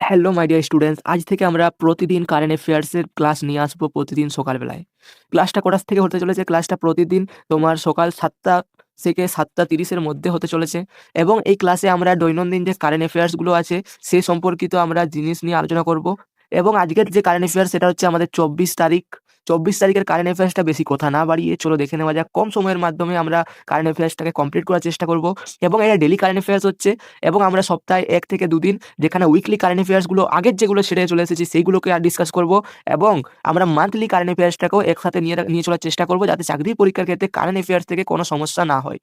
Hello my dear students, আজ থেকে আমরা প্রতিদিন কারেন্ট অ্যাফেয়ার্সের ক্লাস নিয়ে আসবো প্রতিদিন সকালবেলায়। ক্লাসটা কটার থেকে হতে চলেছে? ক্লাসটা প্রতিদিন তোমার সকাল 7টা থেকে 7টা 30-এর মধ্যে হতে চলেছে এবং এই ক্লাসে আমরা দৈনন্দিন যে কারেন্ট অ্যাফেয়ার্সগুলো আছে সে সম্পর্কিত আমরা জিনিস নিয়ে আলোচনা করব এবং আজকের যে কারেন্ট অ্যাফেয়ার্স সেটা হচ্ছে আমাদের 24 তারিখ। 24 তারিখের কারেন্ট অ্যাফেয়ার্সটা বেশি কথা না বাড়িয়ে চলো দেখে নেওয়া যাক। কম সময়ের মাধ্যমে আমরা কারেন্ট অ্যাফেয়ার্সটাকে কমপ্লিট করার চেষ্টা করব এবং এটা ডেইলি কারেন্ট অ্যাফেয়ার্স হচ্ছে এবং আমরা সপ্তাহে 1 থেকে 2 দিন যেখানে উইকলি কারেন্ট অ্যাফেয়ার্সগুলো আগের যেগুলো সেরে চলে এসেছি সেইগুলোকে আর ডিসকাস করব এবং আমরা মান্থলি কারেন্ট অ্যাফেয়ার্সটাকেও একসাথে নিয়ে চলার চেষ্টা করব যাতে চাকরির পরীক্ষার ক্ষেত্রে কারেন্ট অ্যাফেয়ার্স থেকে কোনো সমস্যা না হয়।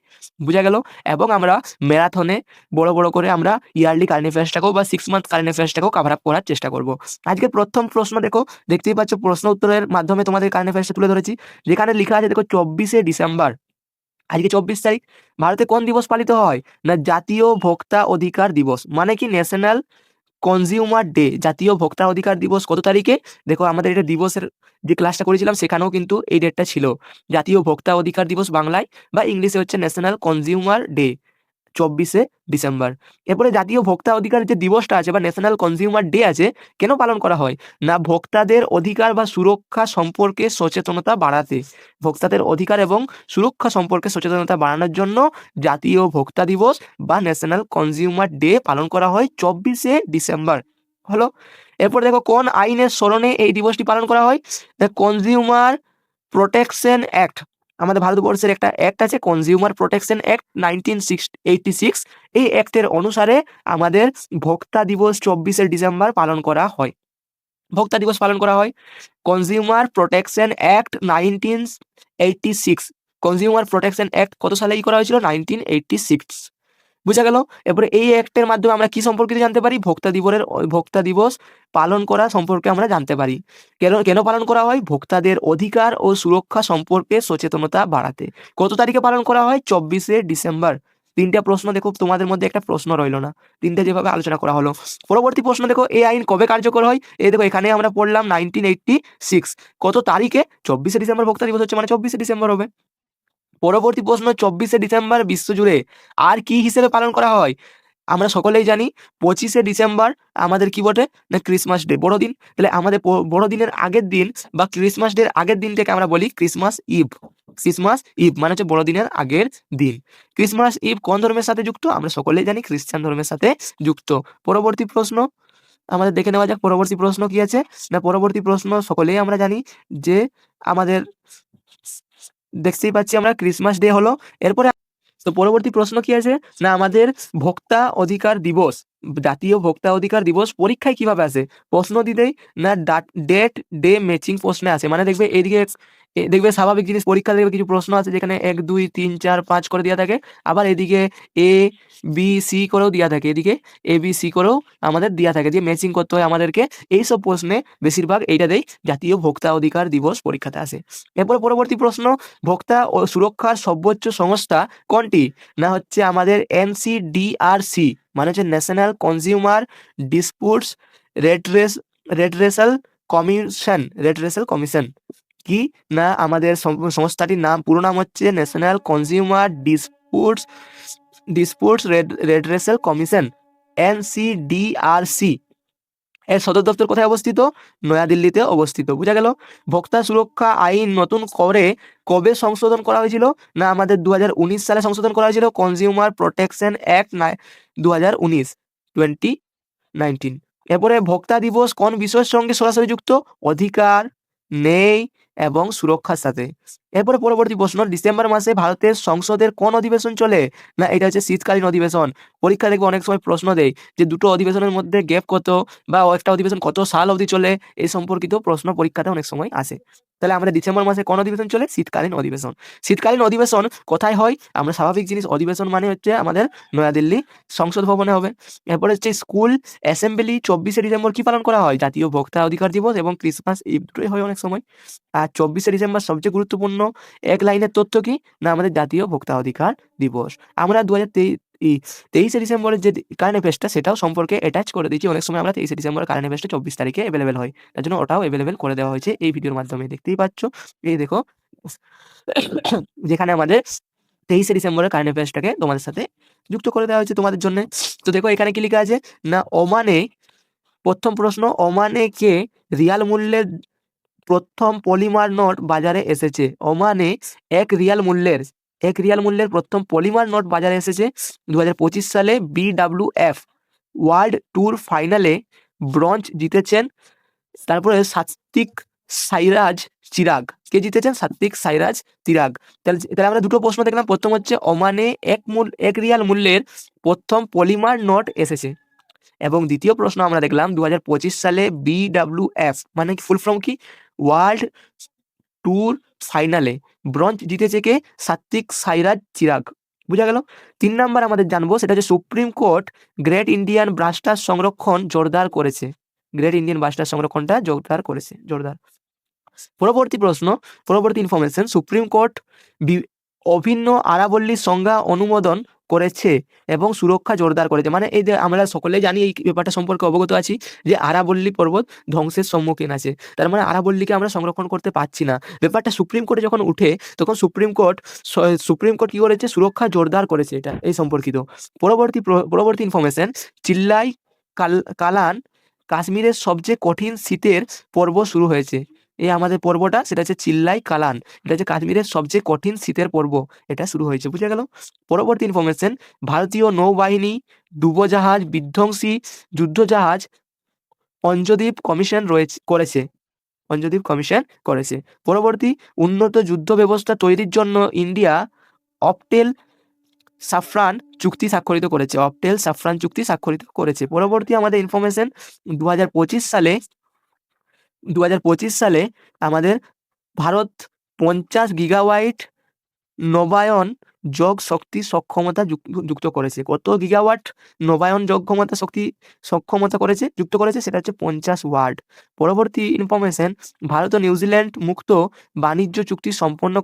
বুঝা গেল? এবং আমরা ম্যারাথনে বড় করে আমরা ইয়ারলি কারেন্ট অ্যাফেয়ার্সটাকেও বা 6 মান্থ কারেন্ট অ্যাফেয়ার্সটাকেও কভার আপ করার চেষ্টা করব। আজকের প্রথম প্রশ্ন দেখো, দেখতেই পাচ্ছ প্রশ্ন উত্তরের মাধ্যমে তোমাদের কারেন্ট অ্যাফেয়ার্সটা তুলে ধরেছি। যেখানে লিখা আছে দেখো 24শে ডিসেম্বর, আজকে 24 তারিখ, ভারতে কোন দিবস পালিত হয়? না জাতীয় ভোক্তা অধিকার দিবস। মানে কি? National consumer day. জাতীয় ভোক্তা অধিকার দিবস কত তারিখে? দেখো আমাদের এটা দিবসের যে ক্লাসটা করেছিলাম সেখানেও কিন্তু এই ডেটটা ছিল। জাতীয় ভোক্তা অধিকার দিবস বাংলায় বা ইংলিশে হচ্ছে ন্যাশনাল কনজিউমার ডে, 24শে ডিসেম্বর। এরপরে জাতীয় ভোক্তা অধিকার যে দিবসটা আছে বা ন্যাশনাল কনজিউমার ডে আছে, কেন পালন করা হয়? না ভোক্তাদের অধিকার বা সুরক্ষা সম্পর্কে সচেতনতা বাড়াতে। ভোক্তাদের অধিকার এবং সুরক্ষা সম্পর্কে সচেতনতা বাড়ানোর জন্য জাতীয় ভোক্তা দিবস বা ন্যাশনাল কনজিউমার ডে পালন করা হয় 24শে ডিসেম্বর। হলো। এরপর দেখো কোন আইনের স্মরণে এই দিবসটি পালন করা হয়? The consumer protection act. আমাদের ভারতবর্ষের একটা অ্যাক্ট আছে, কনজিউমার প্রোটেকশন অ্যাক্ট 1986। এই অ্যাক্টের অনুসারে আমাদের ভোক্তা দিবস 24শে ডিসেম্বর পালন করা হয়। ভোক্তা দিবস পালন করা হয়। Consumer protection act 1986। Consumer protection act কত সালে করা হয়েছিল? 1986। বুঝা গেল? এরপরে এই অ্যাক্টের মাধ্যমে আমরা কি সম্পর্কিত জানতে পারি? ভোক্তা দিবস পালন করা সম্পর্কে আমরা জানতে পারি। কেন কেন পালন করা হয়? ভোক্তাদের অধিকার ও সুরক্ষা সম্পর্কে সচেতনতা বাড়াতে। কত তারিখে পালন করা হয়? 24শে ডিসেম্বর। 3টা প্রশ্ন দেখো, তোমাদের মধ্যে একটা প্রশ্ন রইল না। 3টে যেভাবে আলোচনা করা হলো। পরবর্তী প্রশ্ন দেখো, এই আইন কবে কার্যকর হয়? এই দেখো এখানে আমরা পড়লাম 1986। কত তারিখে? 24শে ডিসেম্বর ভোক্তা দিবস হচ্ছে, মানে 24শে ডিসেম্বর হবে। পরবর্তী প্রশ্ন, 24শে ডিসেম্বর বিশ্বজুড়ে আর কি হিসেবে পালন করা হয়? আমরা সকলেই জানি 25শে ডিসেম্বর আমাদের কি বটে? না ক্রিসমাস ডে, বড়দিন। তাহলে আমাদের বড়দিনের আগের দিন বা ক্রিসমাস ডের আগের দিনটাকে আমরা বলি ক্রিসমাস ইভ। ক্রিসমাস ইভ মানে হচ্ছে বড়দিনের আগের দিন। ক্রিসমাস ইভ কোন ধর্মের সাথে যুক্ত? আমরা সকলেই জানি খ্রিস্টান ধর্মের সাথে যুক্ত। পরবর্তী প্রশ্ন আমাদের দেখে নেওয়া যাক। পরবর্তী প্রশ্ন কি আছে? না পরবর্তী প্রশ্ন সকলেই আমরা জানি যে আমাদের দেখতেই পাচ্ছি আমরা ক্রিসমাস ডে হলো। এরপরে তো পরবর্তী প্রশ্ন কি আছে? না আমাদের ভোক্তা অধিকার দিবস, জাতীয় ভোক্তা অধিকার দিবস পরীক্ষায় কিভাবে আসে? প্রশ্ন দিতেই না ডেট ডে ম্যাচিং প্রশ্নে আসে। মানে দেখবে এইদিকে দেখবে স্বাভাবিক জিনিস, পরীক্ষা দেখবে কিছু প্রশ্ন আছে যেখানে 1 2 3 4 5 করে দেওয়া থাকে, আবার এদিকে এ বি সি করেও দেওয়া থাকে, এদিকে এ বি সি করেও আমাদের দেওয়া থাকে, যে ম্যাচিং করতে হয় আমাদেরকে। এইসব প্রশ্নে বেশিরভাগ এইটা দেয় জাতীয় ভোক্তা অধিকার দিবস পরীক্ষাতে আসে। এরপরে পরবর্তী প্রশ্ন, ভোক্তা ও সুরক্ষার সর্বোচ্চ সংস্থা কোনটি? না হচ্ছে আমাদের NCDRC, মানে হচ্ছে ন্যাশনাল কনজিউমার ডিসপুটস রেডরেসাল কমিশন। কি? না আমাদের সংস্থাটির নাম, পুরো নাম হচ্ছে ন্যাশনাল কনজিউমার ডিসপুটস রেডরেসাল কমিশন, NCDRC। এর সদর দপ্তর কোথায় অবস্থিত? নয়াদিল্লিতে অবস্থিত। বুঝা গেল? ভোক্তা সুরক্ষা আইন নতুন করে কবে সংশোধন করা হয়েছিল? না আমাদের 2019 সালে সংশোধন করা হয়েছিল। Consumer protection act 2019, 2019। এরপরে ভোক্তা দিবস কোন বিষয়ের সঙ্গে সরাসরি যুক্ত? অধিকার, ন্যায় এবং সুরক্ষার সাথে। এরপরে পরবর্তী প্রশ্ন, ডিসেম্বর মাসে ভারতের সংসদের কোন অধিবেশন চলে? না এটা হচ্ছে শীতকালীন অধিবেশন। পরীক্ষা দেখবে অনেক সময় প্রশ্ন দেয় যে দুটো অধিবেশনের মধ্যে গ্যাপ কত বা একটা অধিবেশন কত সাল অবধি চলে, এই সম্পর্কিত প্রশ্ন পরীক্ষাতে অনেক সময় আসে। তাহলে আমাদের ডিসেম্বর মাসে কোন অধিবেশন চলে? শীতকালীন অধিবেশন। শীতকালীন অধিবেশন কোথায় হয়? আমরা স্বাভাবিক জিনিস, অধিবেশন মানে হচ্ছে আমাদের নয়াদিল্লি সংসদ ভবনে হবে। এরপরে হচ্ছে স্কুল অ্যাসেম্বলি 24শে ডিসেম্বর কি পালন করা হয়? জাতীয় ভোক্তা অধিকার দিবস এবং ক্রিসমাস ইভ দুটোই হয় অনেক সময়। আর 24শে ডিসেম্বর সবচেয়ে গুরুত্বপূর্ণ এক লাইনের তথ্য কি? না আমাদের জাতীয় ভোক্তা অধিকার দিবস। আমরা 23শে ডিসেম্বরের যে কারেন্ট অ্যাফেয়ার্সটা সেটাও সম্পর্কে অ্যাটাচ করে দিয়েছি। অনেক সময় আমরা 23শে ডিসেম্বরের কারেন্ট অ্যাফেয়ার্সটা 24 তারিখে অ্যাভেলেবেল হয়, তার জন্য ওটাও অ্যাভেলেবেল করে দেওয়া হয়েছে এই ভিডিওর মাধ্যমে। দেখতেই পাচ্ছ, এই দেখো যেখানে আমাদের 23শে ডিসেম্বরের কারেন্ট অ্যাফেয়ার্সটাকে তোমাদের সাথে যুক্ত করে দেওয়া হয়েছে তোমাদের জন্য। তো দেখো এখানে কি লেখা আছে? না ওমানে প্রথম প্রশ্ন, ওমানে কে রিয়াল মূল্যের প্রথম পলিমার নোট বাজারে এসেছে? ওমানে এক রিয়াল মূল্যের প্রথম পলিমার নোট বাজারে এসেছে 2025 সালে। BWF ওয়ার্ল্ড ট্যুর ফাইনালে ব্রোঞ্জ জিতেছেন। তারপরে সাত্বিক সাইরাজ চিরাগ, কে জিতেছেন? সাত্বিক সাইরাজ চিরাগ। তাহলে আমরা দুটো প্রশ্ন দেখলাম। প্রথম হচ্ছে ওমানে এক রিয়াল মূল্যের প্রথম পলিমার নোট এসেছে, এবং দ্বিতীয় প্রশ্ন আমরা দেখলাম 2025 সালে BWF মানে ফুল ফর্ম কি? ওয়ার্ল্ড ট্যুর ফাইনালে ব্রোঞ্জ জিতেছে কে? সাত্বিক সাইরাজ চিরাগ। বুঝা গেল? 3 নাম্বার আমাদের জানবো, সেটা হচ্ছে supreme court great Indian blaster সংরক্ষণ জোরদার করেছে। গ্রেট ইন্ডিয়ান ব্লাস্টার সংরক্ষণটা জোরদার করেছে। পরবর্তী ইনফরমেশন, সুপ্রিম কোর্ট অভিন্ন আরাবল্লীর সংজ্ঞা অনুমোদন করেছে এবং সুরক্ষা জোরদার করেছে। মানে এই যে আমরা সকলেই জানি, এই ব্যাপারটা সম্পর্কে অবগত আছি যে আরাবল্লী পর্বত ধ্বংসের সম্মুখীন আছে। তার মানে আরাবল্লীকে আমরা সংরক্ষণ করতে পারছি না। ব্যাপারটা সুপ্রিম কোর্টে যখন উঠে, তখন সুপ্রিম কোর্ট কি করেছে? সুরক্ষা জোরদার করেছে। এটা এই সম্পর্কিত। পরবর্তী ইনফরমেশন, চিল্লাই কালান কাশ্মীরের সবচেয়ে কঠিন শীতের পর্ব শুরু হয়েছে। এই আমাদের পর্বটা, সেটা হচ্ছে চিল্লাই কালান, এটা হচ্ছে কাশ্মীরের সবচেয়ে কঠিন শীতের পর্ব, এটা শুরু হয়েছে। বুঝা গেল? পরবর্তী ইনফরমেশন, ভারতীয় নৌবাহিনী ডুবোজাহাজ বিধ্বংসী যুদ্ধজাহাজ অঞ্জদীপ কমিশন করেছে। পরবর্তী, উন্নত যুদ্ধ ব্যবস্থা তৈরির জন্য ইন্ডিয়া অপটেল সাফরান চুক্তি স্বাক্ষরিত করেছে। পরবর্তী আমাদের ইনফরমেশন, 2025 সালে আমাদের ভারত 50 গিগাওয়াট নবায়ন যোগ শক্তি সক্ষমতা যুক্ত করেছে। কত গিগাওয়াট নবায়ন যোগ সক্ষমতা যুক্ত করেছে? সেটা হচ্ছে 50 ওয়াট। পরবর্তী ইনফরমেশন, ভারত ও নিউজিল্যান্ড মুক্ত বাণিজ্য চুক্তি সম্পন্ন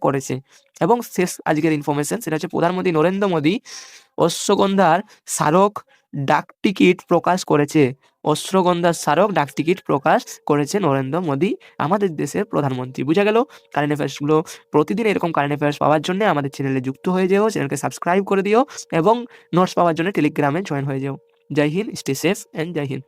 করেছে। এবং শেষ আজকের ইনফরমেশন, সেটা হচ্ছে প্রধানমন্ত্রী নরেন্দ্র মোদী অশ্বগন্ধার স্মারক ডাক টিকিট প্রকাশ করেছে নরেন্দ্র মোদী, আমাদের দেশের প্রধানমন্ত্রী। বুঝা গেল? কারেন্ট অ্যাফেয়ার্সগুলো প্রতিদিন এরকম কারেন্ট অ্যাফেয়ার্স পাওয়ার জন্য আমাদের চ্যানেলে যুক্ত হয়ে যেও, চ্যানেলকে সাবস্ক্রাইব করে দিও এবং নোটস পাওয়ার জন্য টেলিগ্রামে জয়েন হয়ে যেও। জয় হিন্দ, স্টে সেফ অ্যান্ড জয় হিন্দ।